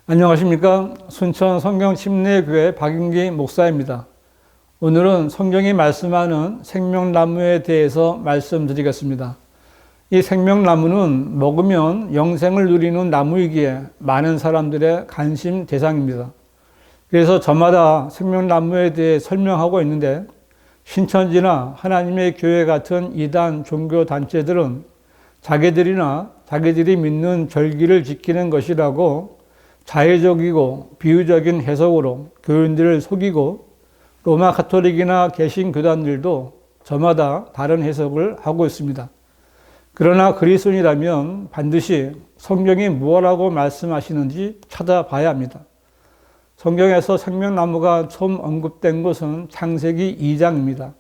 안녕하십니까. 순천 성경침례교회 박윤기 목사입니다. 오늘은 성경이 말씀하는 생명나무에 대해서 말씀드리겠습니다. 이 생명나무는 먹으면 영생을 누리는 나무이기에 많은 사람들의 관심 대상입니다. 그래서 저마다 생명나무에 대해 설명하고 있는데, 신천지나 하나님의 교회 같은 이단 종교단체들은 자기들이나 자기들이 믿는 절기를 지키는 것이라고 자의적이고 비유적인 해석으로 교인들을 속이고, 로마 가톨릭이나 개신교단들도 저마다 다른 해석을 하고 있습니다. 그러나 그리스도인이라면 반드시 성경이 무엇라고 말씀하시는지 찾아봐야 합니다. 성경에서 생명나무가 처음 언급된 것은 창세기 2장입니다.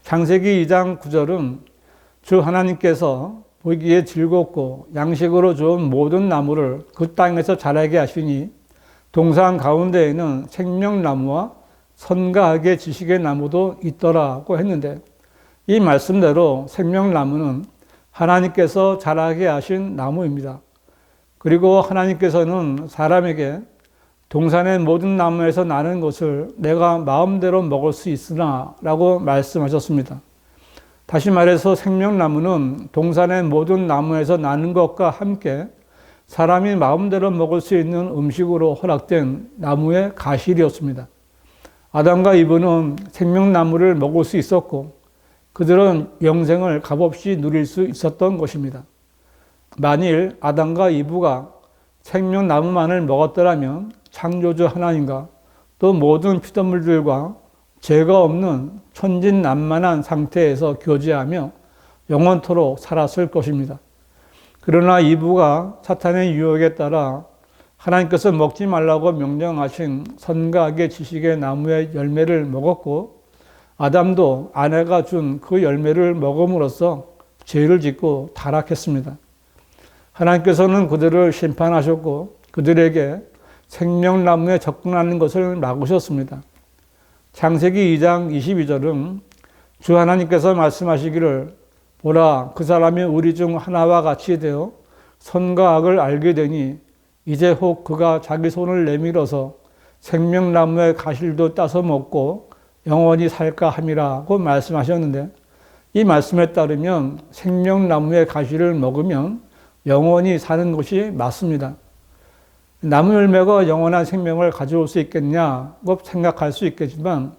창세기 2장 9절은 주 하나님께서 보기에 즐겁고 양식으로 좋은 모든 나무를 그 땅에서 자라게 하시니 동산 가운데에는 생명나무와 선과 악의 지식의 나무도 있더라고 했는데, 이 말씀대로 생명나무는 하나님께서 자라게 하신 나무입니다. 그리고 하나님께서는 사람에게 동산의 모든 나무에서 나는 것을 내가 마음대로 먹을 수 있으나 라고 말씀하셨습니다. 다시 말해서 생명나무는 동산의 모든 나무에서 나는 것과 함께 사람이 마음대로 먹을 수 있는 음식으로 허락된 나무의 가실이었습니다. 아담과 이브는 생명나무를 먹을 수 있었고 그들은 영생을 값없이 누릴 수 있었던 것입니다. 만일 아담과 이브가 생명나무만을 먹었더라면 창조주 하나님과 또 모든 피조물들과 죄가 없는 천진난만한 상태에서 교제하며 영원토록 살았을 것입니다. 그러나 이브가 사탄의 유혹에 따라 하나님께서 먹지 말라고 명령하신 선과 악의 지식의 나무의 열매를 먹었고, 아담도 아내가 준 그 열매를 먹음으로써 죄를 짓고 타락했습니다. 하나님께서는 그들을 심판하셨고 그들에게 생명나무에 접근하는 것을 막으셨습니다. 창세기 2장 22절은 주 하나님께서 말씀하시기를 보라, 그 사람이 우리 중 하나와 같이 되어 선과 악을 알게 되니 이제 혹 그가 자기 손을 내밀어서 생명나무의 가실도 따서 먹고 영원히 살까 함이라고 말씀하셨는데, 이 말씀에 따르면 생명나무의 가실을 먹으면 영원히 사는 것이 맞습니다. 나무 열매가 영원한 생명을 가져올 수 있겠냐고 생각할 수 있겠지만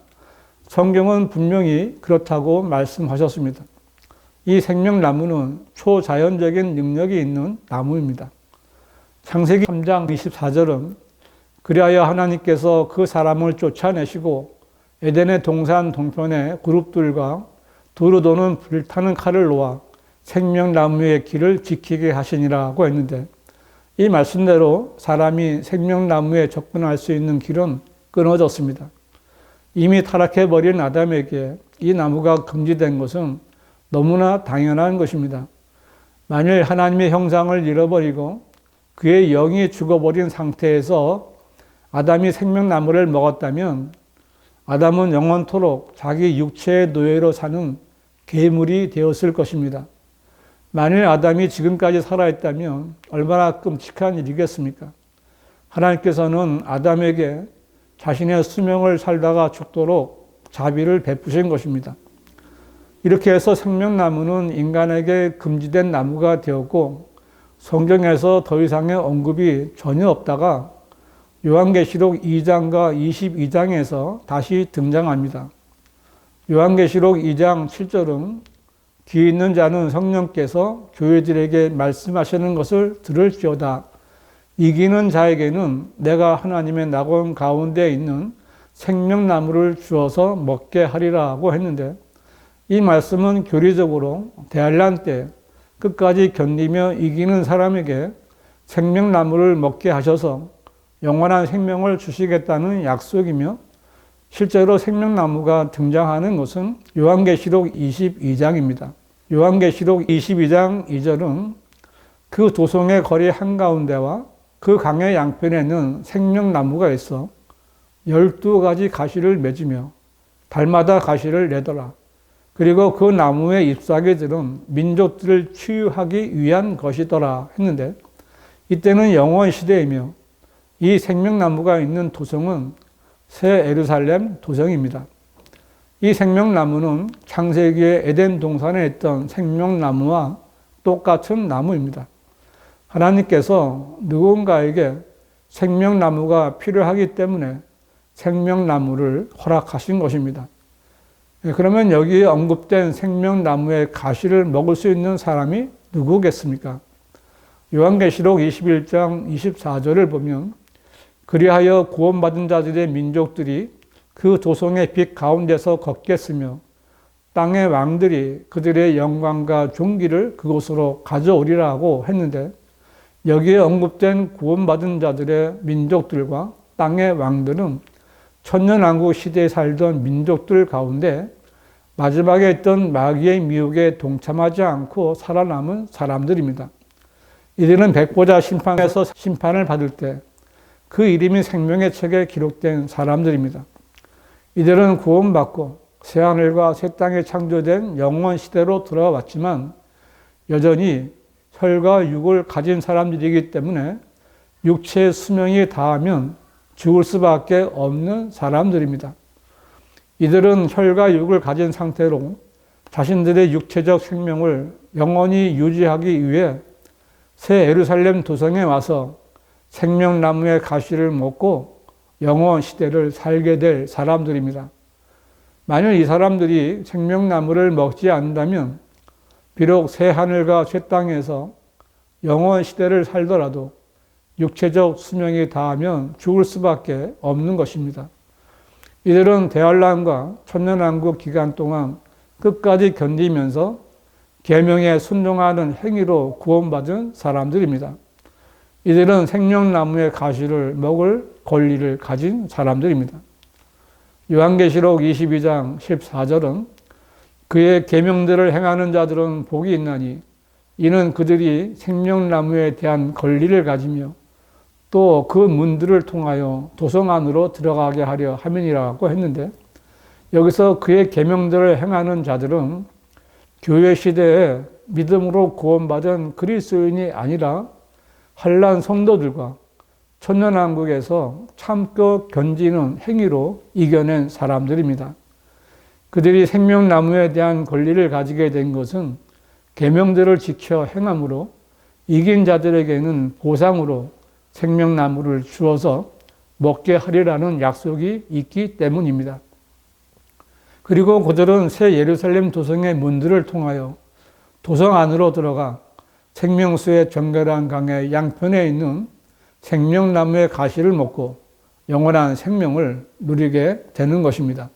성경은 분명히 그렇다고 말씀하셨습니다. 이 생명나무는 초자연적인 능력이 있는 나무입니다. 창세기 3장 24절은 그리하여 하나님께서 그 사람을 쫓아내시고 에덴의 동산 동편에 그룹들과 두루 도는 불타는 칼을 놓아 생명나무의 길을 지키게 하시니라고 했는데, 이 말씀대로 사람이 생명나무에 접근할 수 있는 길은 끊어졌습니다. 이미 타락해버린 아담에게 이 나무가 금지된 것은 너무나 당연한 것입니다. 만일 하나님의 형상을 잃어버리고 그의 영이 죽어버린 상태에서 아담이 생명나무를 먹었다면 아담은 영원토록 자기 육체의 노예로 사는 괴물이 되었을 것입니다. 만일 아담이 지금까지 살아있다면 얼마나 끔찍한 일이겠습니까? 하나님께서는 아담에게 자신의 수명을 살다가 죽도록 자비를 베푸신 것입니다. 이렇게 해서 생명나무는 인간에게 금지된 나무가 되었고 성경에서 더 이상의 언급이 전혀 없다가 요한계시록 2장과 22장에서 다시 등장합니다. 요한계시록 2장 7절은 귀 있는 자는 성령께서 교회들에게 말씀하시는 것을 들을지어다. 이기는 자에게는 내가 하나님의 낙원 가운데 있는 생명나무를 주어서 먹게 하리라고 했는데, 이 말씀은 교리적으로 대환란 때 끝까지 견디며 이기는 사람에게 생명나무를 먹게 하셔서 영원한 생명을 주시겠다는 약속이며, 실제로 생명나무가 등장하는 것은 요한계시록 22장입니다. 요한계시록 22장 2절은 그 도성의 거리 한가운데와 그 강의 양편에는 생명나무가 있어 12가지 가시를 맺으며 달마다 가시를 내더라. 그리고 그 나무의 잎사귀들은 민족들을 치유하기 위한 것이더라 했는데, 이때는 영원 시대이며 이 생명나무가 있는 도성은 새 예루살렘 도성입니다. 이 생명나무는 창세기의 에덴 동산에 있던 생명나무와 똑같은 나무입니다. 하나님께서 누군가에게 생명나무가 필요하기 때문에 생명나무를 허락하신 것입니다. 그러면 여기에 언급된 생명나무의 가시를 먹을 수 있는 사람이 누구겠습니까? 요한계시록 21장 24절을 보면 그리하여 구원받은 자들의 민족들이 그 도성의 빛 가운데서 걷겠으며 땅의 왕들이 그들의 영광과 존귀를 그곳으로 가져오리라고 했는데 여기에 언급된 구원받은 자들의 민족들과 땅의 왕들은 천년왕국 시대에 살던 민족들 가운데 마지막에 있던 마귀의 미혹에 동참하지 않고 살아남은 사람들입니다. 이들은 백보자 심판에서 심판을 받을 때 그 이름이 생명의 책에 기록된 사람들입니다. 이들은 구원받고 새하늘과 새 땅에 창조된 영원 시대로 돌아왔지만 여전히 혈과 육을 가진 사람들이기 때문에 육체의 수명이 다하면 죽을 수밖에 없는 사람들입니다. 이들은 혈과 육을 가진 상태로 자신들의 육체적 생명을 영원히 유지하기 위해 새 예루살렘 도성에 와서 생명나무의 가시를 먹고 영원 시대를 살게 될 사람들입니다. 만약 이 사람들이 생명나무를 먹지 않는다면 비록 새 하늘과 새 땅에서 영원 시대를 살더라도 육체적 수명이 다하면 죽을 수밖에 없는 것입니다. 이들은 대환란과 천년왕국 기간 동안 끝까지 견디면서 계명에 순종하는 행위로 구원받은 사람들입니다. 이들은 생명나무의 가시를 먹을 권리를 가진 사람들입니다. 요한계시록 22장 14절은 그의 계명들을 행하는 자들은 복이 있나니 이는 그들이 생명나무에 대한 권리를 가지며 또 그 문들을 통하여 도성 안으로 들어가게 하려 함이니라고 했는데 여기서 그의 계명들을 행하는 자들은 교회 시대에 믿음으로 구원받은 그리스도인이 아니라 환난 성도들과 천년왕국에서 참고 견디는 행위로 이겨낸 사람들입니다. 그들이 생명나무에 대한 권리를 가지게 된 것은 계명들을 지켜 행함으로 이긴 자들에게는 보상으로 생명나무를 주어서 먹게 하리라는 약속이 있기 때문입니다. 그리고 그들은 새 예루살렘 도성의 문들을 통하여 도성 안으로 들어가 생명수의 정결한 강의 양편에 있는 생명나무의 가시를 먹고 영원한 생명을 누리게 되는 것입니다.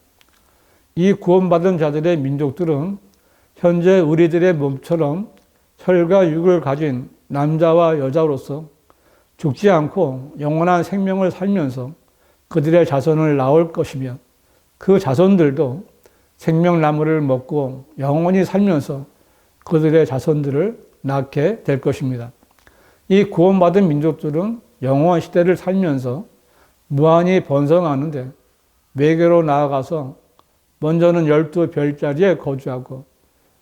이 구원받은 자들의 민족들은 현재 우리들의 몸처럼 혈과 육을 가진 남자와 여자로서 죽지 않고 영원한 생명을 살면서 그들의 자손을 낳을 것이며 그 자손들도 생명나무를 먹고 영원히 살면서 그들의 자손들을 낳게 될 것입니다. 이 구원받은 민족들은 영원 시대를 살면서 무한히 번성하는데 외계로 나아가서 먼저는 12별자리에 거주하고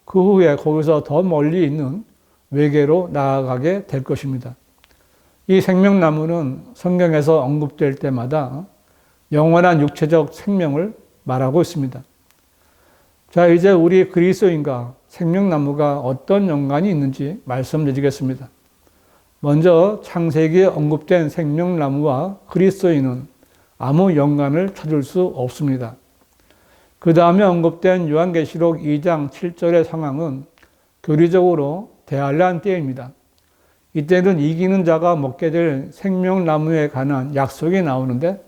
그 후에 거기서 더 멀리 있는 외계로 나아가게 될 것입니다. 이 생명나무는 성경에서 언급될 때마다 영원한 육체적 생명을 말하고 있습니다. 자, 이제 우리 그리스도인과 생명나무가 어떤 연관이 있는지 말씀드리겠습니다. 먼저 창세기에 언급된 생명나무와 그리스도인은 아무 연관을 찾을 수 없습니다. 그 다음에 언급된 요한계시록 2장 7절의 상황은 교리적으로 대환란 때입니다. 이때는 이기는 자가 먹게 될 생명나무에 관한 약속이 나오는데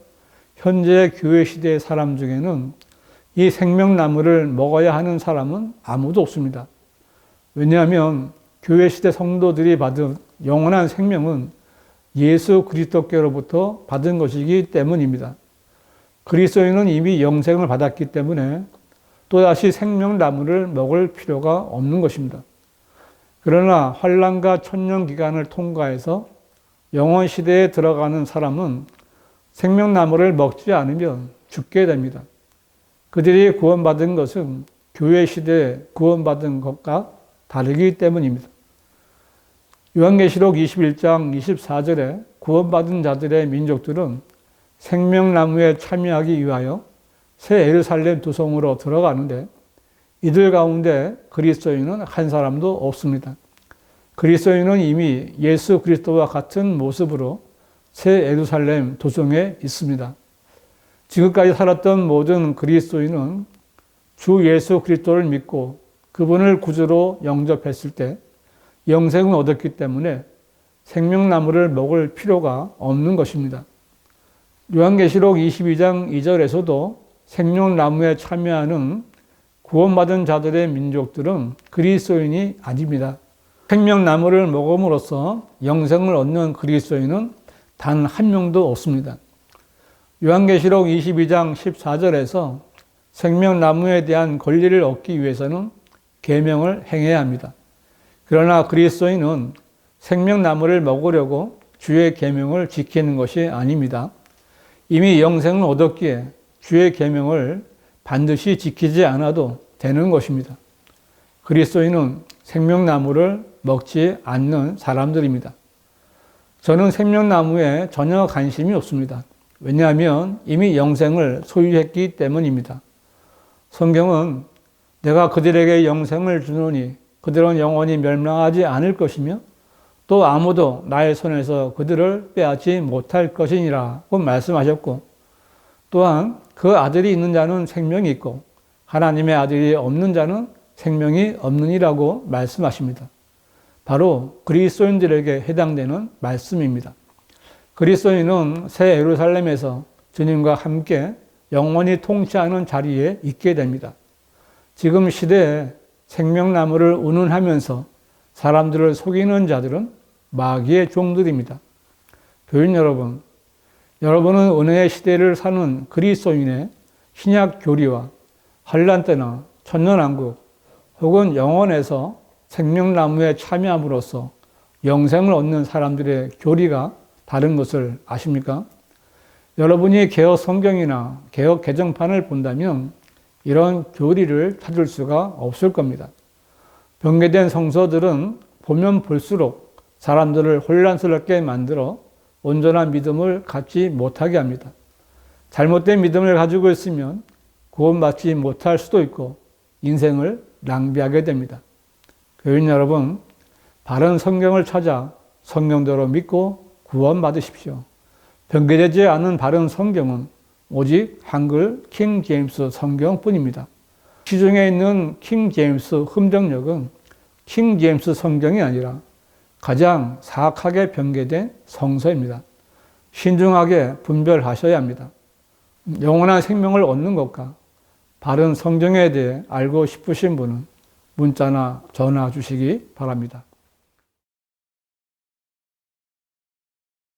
현재 교회 시대의 사람 중에는 이 생명나무를 먹어야 하는 사람은 아무도 없습니다. 왜냐하면 교회 시대 성도들이 받은 영원한 생명은 예수 그리스도께로부터 받은 것이기 때문입니다. 그리스도인은 이미 영생을 받았기 때문에 또다시 생명나무를 먹을 필요가 없는 것입니다. 그러나 환난과 천년 기간을 통과해서 영원 시대에 들어가는 사람은 생명나무를 먹지 않으면 죽게 됩니다. 그들이 구원받은 것은 교회 시대에 구원받은 것과 다르기 때문입니다. 요한계시록 21장 24절에 구원받은 자들의 민족들은 생명나무에 참여하기 위하여 새 예루살렘 도성으로 들어가는데 이들 가운데 그리스도인은 한 사람도 없습니다. 그리스도인은 이미 예수 그리스도와 같은 모습으로 새 예루살렘 도성에 있습니다. 지금까지 살았던 모든 그리스도인은 주 예수 그리스도를 믿고 그분을 구주로 영접했을 때 영생을 얻었기 때문에 생명나무를 먹을 필요가 없는 것입니다. 요한계시록 22장 2절에서도 생명나무에 참여하는 구원받은 자들의 민족들은 그리스도인이 아닙니다. 생명나무를 먹음으로써 영생을 얻는 그리스도인은 단 한 명도 없습니다. 요한계시록 22장 14절에서 생명나무에 대한 권리를 얻기 위해서는 계명을 행해야 합니다. 그러나 그리스도인은 생명나무를 먹으려고 주의 계명을 지키는 것이 아닙니다. 이미 영생을 얻었기에 주의 계명을 반드시 지키지 않아도 되는 것입니다. 그리스도인은 생명나무를 먹지 않는 사람들입니다. 저는 생명나무에 전혀 관심이 없습니다. 왜냐하면 이미 영생을 소유했기 때문입니다. 성경은 내가 그들에게 영생을 주노니 그들은 영원히 멸망하지 않을 것이며 또 아무도 나의 손에서 그들을 빼앗지 못할 것이니라고 말씀하셨고 또한 그 아들이 있는 자는 생명이 있고 하나님의 아들이 없는 자는 생명이 없느니라고 말씀하십니다. 바로 그리스도인들에게 해당되는 말씀입니다. 그리스도인은 새 예루살렘에서 주님과 함께 영원히 통치하는 자리에 있게 됩니다. 지금 시대에 생명나무를 운운하면서 사람들을 속이는 자들은 마귀의 종들입니다. 교인 여러분, 여러분은 은혜의 시대를 사는 그리스도인의 신약 교리와 환난 때나 천년왕국 혹은 영원에서 생명나무에 참여함으로써 영생을 얻는 사람들의 교리가 다른 것을 아십니까? 여러분이 개혁 성경이나 개혁 개정판을 본다면 이런 교리를 찾을 수가 없을 겁니다. 변개된 성서들은 보면 볼수록 사람들을 혼란스럽게 만들어 온전한 믿음을 갖지 못하게 합니다. 잘못된 믿음을 가지고 있으면 구원받지 못할 수도 있고 인생을 낭비하게 됩니다. 교인 여러분, 바른 성경을 찾아 성경대로 믿고 구원받으십시오. 변개되지 않은 바른 성경은 오직 한글 킹 제임스 성경뿐입니다. 시중에 있는 킹 제임스 흠정역은 킹 제임스 성경이 아니라 가장 사악하게 변개된 성서입니다. 신중하게 분별하셔야 합니다. 영원한 생명을 얻는 것과 바른 성경에 대해 알고 싶으신 분은 문자나 전화 주시기 바랍니다.